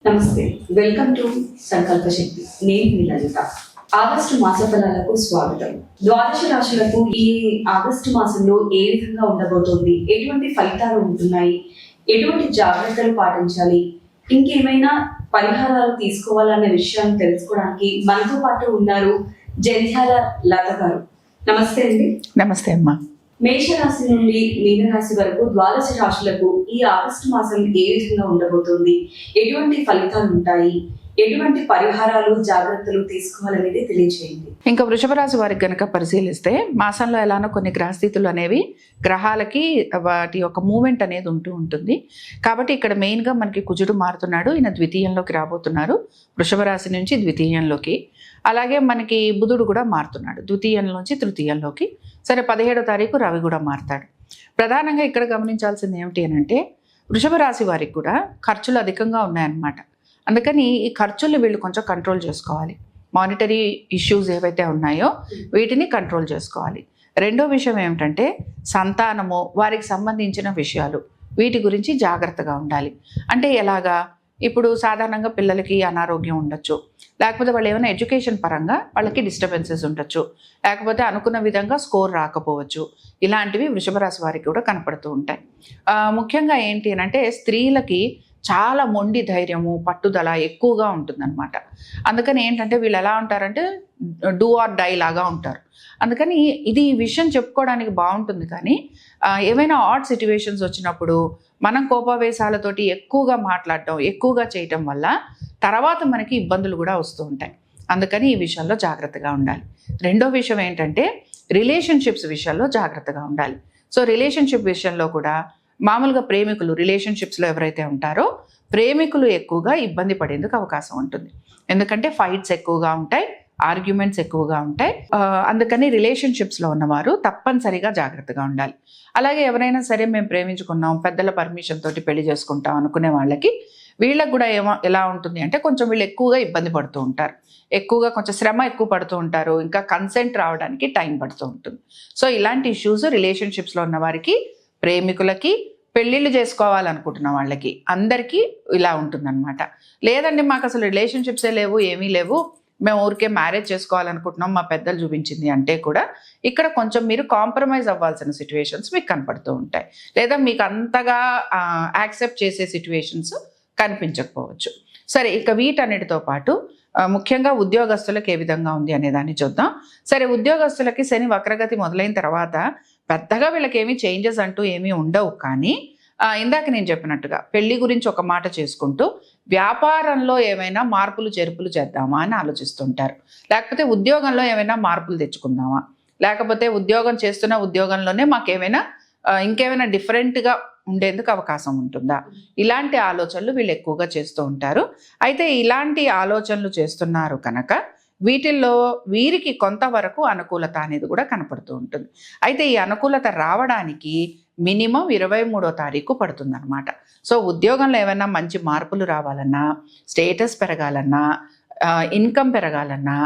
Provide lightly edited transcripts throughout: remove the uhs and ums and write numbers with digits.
నమస్తే, welcome to సంకల్ప శక్తి. నేను మీ లలిత. ఆగస్టు మాస ఫలాలకు స్వాగతం. ద్వాదశ రాశులకు ఈ ఆగస్టు మాసంలో ఏ విధంగా ఉండబోతోంది, ఎటువంటి ఫలితాలు ఉంటున్నాయి, ఎటువంటి జాగ్రత్తలు పాటించాలి, ఇంకేమైనా పరిహారాలు తీసుకోవాలనే విషయాన్ని తెలుసుకోవడానికి మనతో పాటు ఉన్నారు జంధ్యాల లత గారు. నమస్తే అండి. నమస్తే అమ్మా. మేషరాశి నుండి మీనరాశి వరకు ద్వాదశ రాశులకు ఈ ఆగస్టు మాసం ఏ విధంగా ఉండబోతోంది, ఎటువంటి ఫలితాలు ఉంటాయి, ఎటువంటి పరిహారాలు జాగ్రత్తలు తీసుకోవాలనేది తెలియజేయండి. ఇంకా వృషభ రాశి వారికి గనక పరిశీలిస్తే మాసంలో ఎలానో కొన్ని గ్రహస్థితులు అనేవి గ్రహాలకి వాటి యొక్క మూమెంట్ అనేది ఉంటుంది. కాబట్టి ఇక్కడ మెయిన్గా మనకి కుజుడు మారుతున్నాడు, ఈయన ద్వితీయంలోకి రాబోతున్నారు, వృషభ రాశి నుంచి ద్వితీయంలోకి. అలాగే మనకి బుధుడు కూడా మారుతున్నాడు, ద్వితీయం నుంచి తృతీయంలోకి. సరే, 17వ తారీఖు రవి కూడా మారుతాడు. ప్రధానంగా ఇక్కడ గమనించాల్సింది ఏమిటి అని అంటే, వృషభ రాశి వారికి కూడా ఖర్చులు అధికంగా ఉన్నాయన్నమాట. అందుకని ఈ ఖర్చులు వీళ్ళు కొంచెం కంట్రోల్ చేసుకోవాలి. మానిటరీ ఇష్యూస్ ఏవైతే ఉన్నాయో వీటిని కంట్రోల్ చేసుకోవాలి. రెండో విషయం ఏమిటంటే సంతానము, వారికి సంబంధించిన విషయాలు, వీటి గురించి జాగ్రత్తగా ఉండాలి. అంటే ఎలాగా, ఇప్పుడు సాధారణంగా పిల్లలకి అనారోగ్యం ఉండొచ్చు, లేకపోతే వాళ్ళు ఏమైనా ఎడ్యుకేషన్ పరంగా వాళ్ళకి డిస్టర్బెన్సెస్ ఉండొచ్చు, లేకపోతే అనుకున్న విధంగా స్కోర్ రాకపోవచ్చు. ఇలాంటివి వృషభ రాశి వారికి కూడా కనపడుతూ ఉంటాయి. ముఖ్యంగా ఏంటి అని అంటే స్త్రీలకి చాలా మొండి ధైర్యము, పట్టుదల ఎక్కువగా ఉంటుందన్నమాట. అందుకని ఏంటంటే వీళ్ళు ఎలా ఉంటారంటే డూ ఆర్ డై లాగా ఉంటారు. అందుకని ఈ విషయం చెప్పుకోవడానికి బాగుంటుంది. కానీ ఏవైనా ఆడ్ సిచ్యువేషన్స్ వచ్చినప్పుడు మనం కోపావేశాలతోటి ఎక్కువగా మాట్లాడటం, ఎక్కువగా చేయటం వల్ల తర్వాత మనకి ఇబ్బందులు కూడా వస్తూ ఉంటాయి. అందుకని ఈ విషయంలో జాగ్రత్తగా ఉండాలి. రెండో విషయం ఏంటంటే రిలేషన్షిప్స్ విషయంలో జాగ్రత్తగా ఉండాలి. సో రిలేషన్షిప్ విషయంలో కూడా మామూలుగా ప్రేమికులు రిలేషన్షిప్స్లో ఎవరైతే ఉంటారో ప్రేమికులు ఎక్కువగా ఇబ్బంది పడేందుకు అవకాశం ఉంటుంది. ఎందుకంటే ఫైట్స్ ఎక్కువగా ఉంటాయి, ఆర్గ్యుమెంట్స్ ఎక్కువగా ఉంటాయి. అందుకని రిలేషన్షిప్స్లో ఉన్నవారు తప్పనిసరిగా జాగ్రత్తగా ఉండాలి. అలాగే ఎవరైనా సరే మేము ప్రేమించుకున్నాం, పెద్దల పర్మిషన్ తోటి పెళ్లి చేసుకుంటాం అనుకునే వాళ్ళకి వీళ్ళకి కూడా ఎలా ఉంటుంది అంటే కొంచెం వీళ్ళు ఎక్కువగా ఇబ్బంది పడుతూ ఉంటారు, ఎక్కువగా కొంచెం శ్రమ ఎక్కువ పడుతూ ఉంటారు, ఇంకా కన్సెంట్ రావడానికి టైం పడుతూ ఉంటుంది. సో ఇలాంటి ఇష్యూస్ రిలేషన్షిప్స్లో ఉన్న వారికి, ప్రేమికులకి, పెళ్ళిళ్ళు చేసుకోవాలనుకుంటున్న వాళ్ళకి అందరికీ ఇలా ఉంటుందన్నమాట. లేదండి మాకు అసలు రిలేషన్షిప్సే లేవు, ఏమీ లేవు, మేము ఊరికే మ్యారేజ్ చేసుకోవాలనుకుంటున్నాం, మా పెద్దలు చూపించింది అంటే కూడా ఇక్కడ కొంచెం మీరు కాంప్రమైజ్ అవ్వాల్సిన సిచ్యువేషన్స్ మీకు కనపడుతూ ఉంటాయి. లేదా మీకు అంతగా యాక్సెప్ట్ చేసే సిచ్యువేషన్స్ కనిపించకపోవచ్చు. సరే, ఇక వీటన్నిటితో పాటు ముఖ్యంగా ఉద్యోగస్తులకు ఏ విధంగా ఉంది అనే దాన్ని చూద్దాం. సరే, ఉద్యోగస్తులకి శని వక్రగతి మొదలైన తర్వాత పెద్దగా వీళ్ళకి ఏమీ చేంజెస్ అంటూ ఏమీ ఉండవు. కానీ ఇందాక నేను చెప్పినట్టుగా పెళ్లి గురించి ఒక మాట చేసుకుంటూ వ్యాపారంలో ఏమైనా మార్పులు చేర్పులు చేద్దామా అని ఆలోచిస్తుంటారు. లేకపోతే ఉద్యోగంలో ఏమైనా మార్పులు తెచ్చుకుందామా, లేకపోతే ఉద్యోగం చేస్తున్న ఉద్యోగంలోనే మాకేమైనా ఇంకేమైనా డిఫరెంట్గా ఉండేందుకు అవకాశం ఉంటుందా, ఇలాంటి ఆలోచనలు వీళ్ళు ఎక్కువగా చేస్తూ ఉంటారు. అయితే ఇలాంటి ఆలోచనలు చేస్తున్నారు కనుక వీటిల్లో వీరికి కొంతవరకు అనుకూలత అనేది కూడా కనపడుతూ ఉంటుంది. అయితే ఈ అనుకూలత రావడానికి మినిమం 23వ తారీఖు పడుతుందన్నమాట. సో ఉద్యోగంలో ఏమైనా మంచి మార్పులు రావాలన్నా, స్టేటస్ పెరగాలన్నా, ఇన్కమ్ పెరగాలన్నా,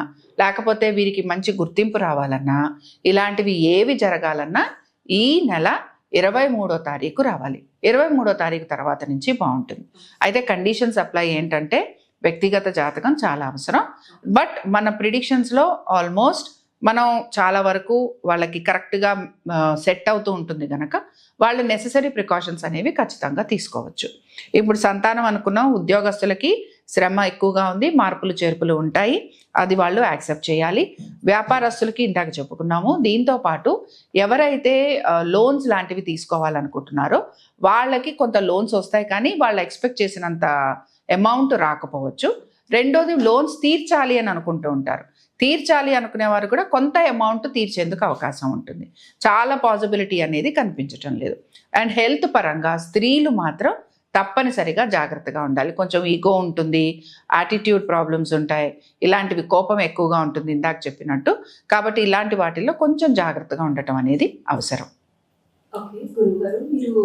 లేకపోతే వీరికి మంచి గుర్తింపు రావాలన్నా, ఇలాంటివి ఏవి జరగాలన్నా ఈ నెల 23వ తారీఖు రావాలి. 23వ తారీఖు తర్వాత నుంచి బాగుంటుంది. అయితే కండిషన్స్ అప్లై ఏంటంటే వ్యక్తిగత జాతకం చాలా అవసరం. బట్ మన ప్రిడిక్షన్స్లో ఆల్మోస్ట్ మనం చాలా వరకు వాళ్ళకి కరెక్ట్గా సెట్ అవుతూ ఉంటుంది కనుక వాళ్ళు నెససరీ ప్రికాషన్స్ అనేవి ఖచ్చితంగా తీసుకోవచ్చు. ఇప్పుడు సంతానం అనుకున్నాం, ఉద్యోగస్తులకి శ్రమ ఎక్కువగా ఉంది, మార్పులు చేర్పులు ఉంటాయి, అది వాళ్ళు యాక్సెప్ట్ చేయాలి. వ్యాపారస్తులకి ఇందాక చెప్పుకున్నాము. దీంతో పాటు ఎవరైతే లోన్స్ లాంటివి తీసుకోవాలనుకుంటున్నారో వాళ్ళకి కొంత లోన్స్ వస్తాయి, కానీ వాళ్ళు ఎక్స్పెక్ట్ చేసినంత అమౌంట్ రాకపోవచ్చు. రెండోది, లోన్స్ తీర్చాలి అని అనుకుంటూ ఉంటారు, తీర్చాలి అనుకునేవారు కూడా కొంత అమౌంట్ తీర్చేందుకు అవకాశం ఉంటుంది. చాలా పాసిబిలిటీ అనేది కనిపించటం లేదు. అండ్ హెల్త్ పరంగా స్త్రీలు మాత్రం తప్పనిసరిగా జాగ్రత్తగా ఉండాలి. కొంచెం ఈగో ఉంటుంది, యాటిట్యూడ్ ప్రాబ్లమ్స్ ఉంటాయి, ఇలాంటివి కోపం ఎక్కువగా ఉంటుంది ఇందాక చెప్పినట్టు. కాబట్టి ఇలాంటి వాటిల్లో కొంచెం జాగ్రత్తగా ఉండటం అనేది అవసరం. ఓకే గురువు గారు, మీరు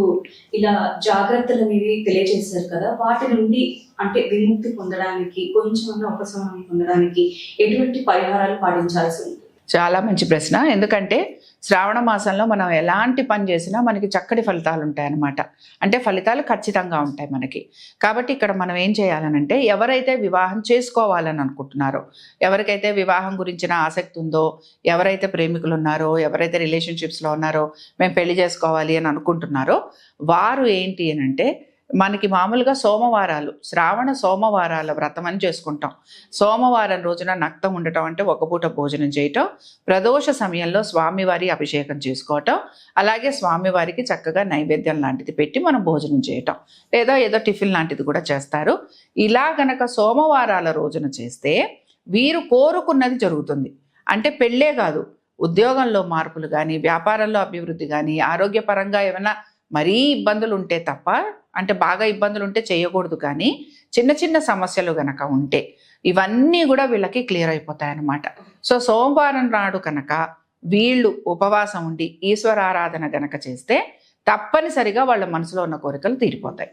ఇలా జాగ్రత్తలు అనేవి తెలియజేశారు కదా, వాటి నుండి అంటే విముక్తి పొందడానికి, కొంచెం ఉపశమనం పొందడానికి ఎటువంటి పరిహారాలు పాటించాల్సి ఉంటుంది? చాలా మంచి ప్రశ్న. ఎందుకంటే శ్రావణ మాసంలో మనం ఎలాంటి పని చేసినా మనకి చక్కటి ఫలితాలు ఉంటాయి అన్నమాట. అంటే ఫలితాలు ఖచ్చితంగా ఉంటాయి మనకి. కాబట్టి ఇక్కడ మనం ఏం చేయాలనంటే, ఎవరైతే వివాహం చేసుకోవాలని అనుకుంటున్నారో, ఎవరికైతే వివాహం గురించిన ఆసక్తి ఉందో, ఎవరైతే ప్రేమికులు ఉన్నారో, ఎవరైతే రిలేషన్షిప్స్లో ఉన్నారో, మేము పెళ్లి చేసుకోవాలి అని అనుకుంటున్నారో, వారు ఏంటి అని అంటే, మనకి మామూలుగా సోమవారాలు, శ్రావణ సోమవారాల వ్రతం అని చేసుకుంటాం. సోమవారం రోజున నక్తం ఉండటం అంటే ఒక పూట భోజనం చేయటం, ప్రదోష సమయంలో స్వామివారి అభిషేకం చేసుకోవటం, అలాగే స్వామివారికి చక్కగా నైవేద్యం లాంటిది పెట్టి మనం భోజనం చేయటం, లేదా ఏదో టిఫిన్ లాంటిది కూడా చేస్తారు. ఇలా గనక సోమవారాల రోజున చేస్తే వీరు కోరుకున్నది జరుగుతుంది. అంటే పెళ్ళే కాదు, ఉద్యోగంలో మార్పులు కానీ, వ్యాపారంలో అభివృద్ధి కానీ, ఆరోగ్యపరంగా ఏమైనా మరీ ఇబ్బందులు ఉంటే తప్ప, అంటే బాగా ఇబ్బందులు ఉంటే చేయకూడదు, కానీ చిన్న చిన్న సమస్యలు గనక ఉంటే ఇవన్నీ కూడా వీళ్ళకి క్లియర్ అయిపోతాయి అన్నమాట. సో సోమవారం నాడు కనుక వీళ్ళు ఉపవాసం ఉండి ఈశ్వర ఆరాధన గనక చేస్తే తప్పనిసరిగా వాళ్ళ మనసులో ఉన్న కోరికలు తీరిపోతాయి.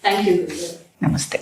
Thank you. నమస్తే.